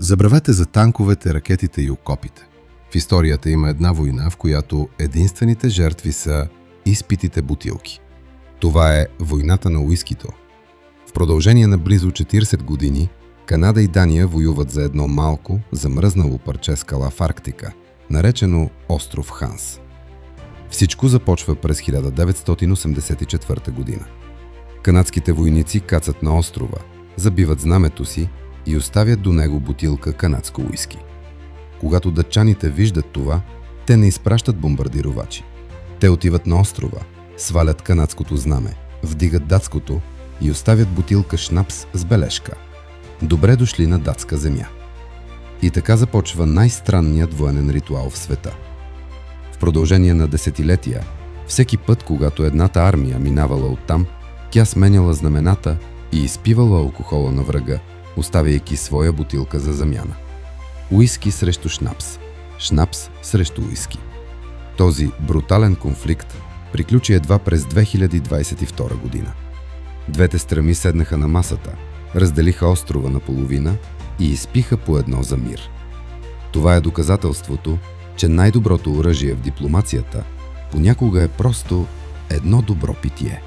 Забравете за танковете, ракетите и окопите. В историята има една война, в която единствените жертви са изпитите бутилки. Това е войната на уискито. В продължение на близо 40 години Канада и Дания воюват за едно малко, замръзнало парче скала в Арктика, наречено остров Ханс. Всичко започва през 1984 година. Канадските войници кацат на острова, забиват знамето си и оставят до него бутилка канадско уиски. Когато датчаните виждат това, те не изпращат бомбардировачи. Те отиват на острова, свалят канадското знаме, вдигат датското и оставят бутилка шнапс с бележка: „Добре дошли на датска земя“. И така започва най-странният военен ритуал в света. В продължение на десетилетия, всеки път, когато едната армия минавала оттам, тя сменяла знамената и изпивала алкохола на врага, оставяйки своя бутилка за замяна. Уиски срещу шнапс, шнапс срещу уиски. Този брутален конфликт приключи едва през 2022 година. Двете страни седнаха на масата, разделиха острова наполовина и изпиха по едно за мир. Това е доказателството, че най-доброто оръжие в дипломацията понякога е просто едно добро питие.